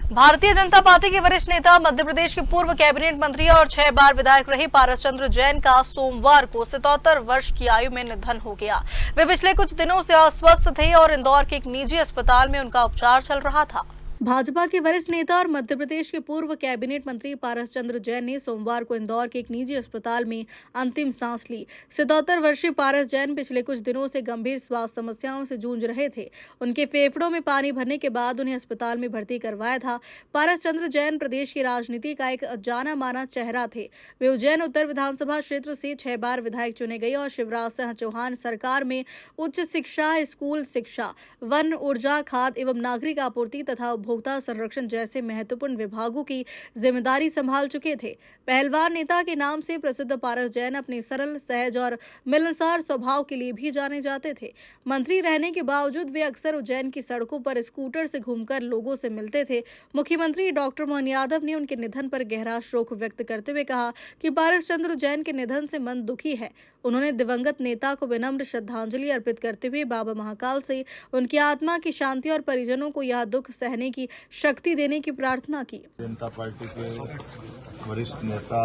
Bharatiya Janata party के वरिष्ठ नेता, मध्य प्रदेश के पूर्व कैबिनेट मंत्री और 6 बार विधायक रहे पारस चंद्र जैन का सोमवार को 77 वर्ष की आयु में निधन हो गया। वे पिछले कुछ दिनों से अस्वस्थ थे और इंदौर के एक निजी अस्पताल में उनका उपचार चल रहा था। भाजपा के वरिष्ठ नेता और मध्य प्रदेश के पूर्व कैबिनेट मंत्री पारस चंद्र जैन ने सोमवार को इंदौर के एक निजी अस्पताल में अंतिम सांस ली। 77 वर्षीय पारस जैन पिछले कुछ दिनों से गंभीर स्वास्थ्य समस्याओं से जूझ रहे थे। उनके फेफड़ों में पानी भरने के बाद उन्हें अस्पताल में भर्ती करवाया था। पारस चंद्र जैन प्रदेश की राजनीति का एक जाना माना चेहरा थे। वे उज्जैन उत्तर विधानसभा क्षेत्र से 6 बार विधायक चुने गए और शिवराज सिंह चौहान सरकार में उच्च शिक्षा, स्कूल शिक्षा, वन, ऊर्जा, खाद्य एवं नागरिक आपूर्ति तथा उपभोक्ता संरक्षण जैसे महत्वपूर्ण विभागों की जिम्मेदारी संभाल चुके थे। पहलवान नेता के नाम से प्रसिद्ध पारस जैन अपने सरल, सहज और मिलनसार स्वभाव के लिए भी जाने जाते थे। मंत्री रहने के बावजूद वे अक्सर उज्जैन की सड़कों पर स्कूटर से घूमकर लोगों से मिलते थे। मुख्यमंत्री डॉक्टर मोहन यादव ने उनके निधन पर गहरा शोक व्यक्त करते हुए कहा कि पारस चंद्र जैन के निधन से मन दुखी है। उन्होंने दिवंगत नेता को विनम्र श्रद्धांजलि अर्पित करते हुए बाबा महाकाल से उनकी आत्मा की शांति और परिजनों को यह दुख सहने की शक्ति देने की प्रार्थना की। जनता पार्टी के वरिष्ठ नेता,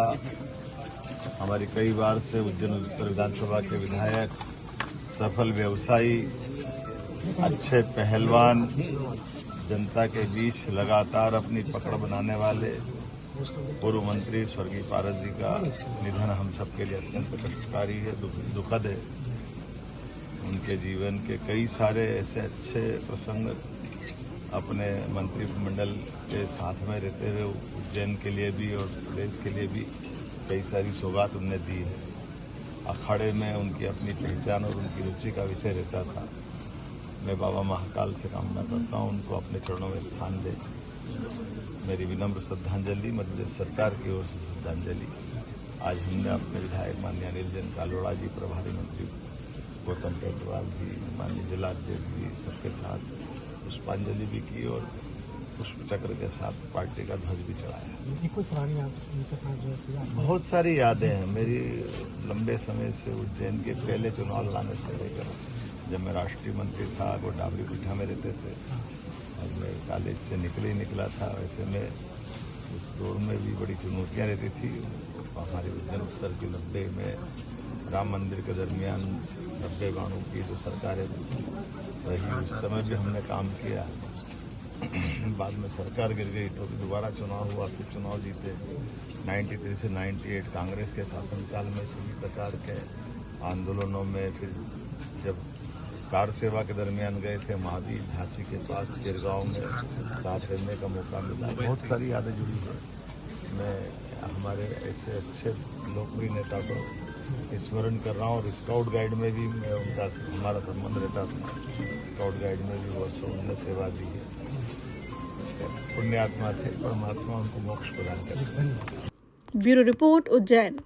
हमारी कई बार से उज्जैन उत्तर विधानसभा के विधायक, सफल व्यवसायी, अच्छे पहलवान, जनता के बीच लगातार अपनी पकड़ बनाने वाले पूर्व मंत्री स्वर्गीय पारस जी का निधन हम सबके लिए अत्यंत कष्टकारी है, दुखद है। उनके जीवन के कई सारे ऐसे अच्छे प्रसंग अपने मंत्रिमंडल के साथ में रहते हुए उज्जैन के लिए भी और प्रदेश के लिए भी कई सारी सौगात उन्होंने दी है। अखाड़े में उनकी अपनी पहचान और उनकी रुचि का विषय रहता था। मैं बाबा महाकाल से कामना करता हूं उनको अपने चरणों में स्थान दे। मेरी विनम्र श्रद्धांजलि मध्य प्रदेश सरकार की ओर से श्रद्धांजलि। आज हमने अपने विधायक माननीय अनिल जैन कालोड़ा जी, प्रभारी मंत्री गौतम टेटवाल जी, माननीय जिलाध्यक्ष जी, सबके साथ पुष्पांजलि भी की और पुष्प चक्र के साथ पार्टी का ध्वज भी चढ़ाया। कोई पुरानी उनके साथ जो बहुत सारी यादें हैं मेरी लंबे समय से उज्जैन के पहले चुनाव लाने से लेकर जब मैं राष्ट्रीय मंत्री था, वो डाबरी पीठा में रहते थे और मैं कॉलेज से निकला था। वैसे में उस दौर में भी बड़ी चुनौतियां रहती थी। हमारे उज्जैन उत्तर की 90 में राम मंदिर के दरमियान 90-92 की जो सरकारें रही, उस समय भी हमने काम किया। बाद में सरकार गिर गई तो दोबारा चुनाव हुआ, फिर चुनाव जीते। 93 से 98 कांग्रेस के शासनकाल में सभी प्रकार के आंदोलनों में, फिर जब कार सेवा के दरमियान गए थे महावीर झांसी के पास चिरगांव में, साथ रहने का मौका मिला। बहुत सारी यादें जुड़ी है। मैं हमारे ऐसे अच्छे लोकप्रिय नेता को स्मरण कर रहा हूँ और स्काउट गाइड में भी मैं उनका हमारा संबंध रहता था। स्काउट गाइड में भी वर्षों उन्होंने सेवा दी है। पुण्यात्मा थे, परमात्मा उनको मोक्ष प्रदान करें। Bureau report, Ujjain.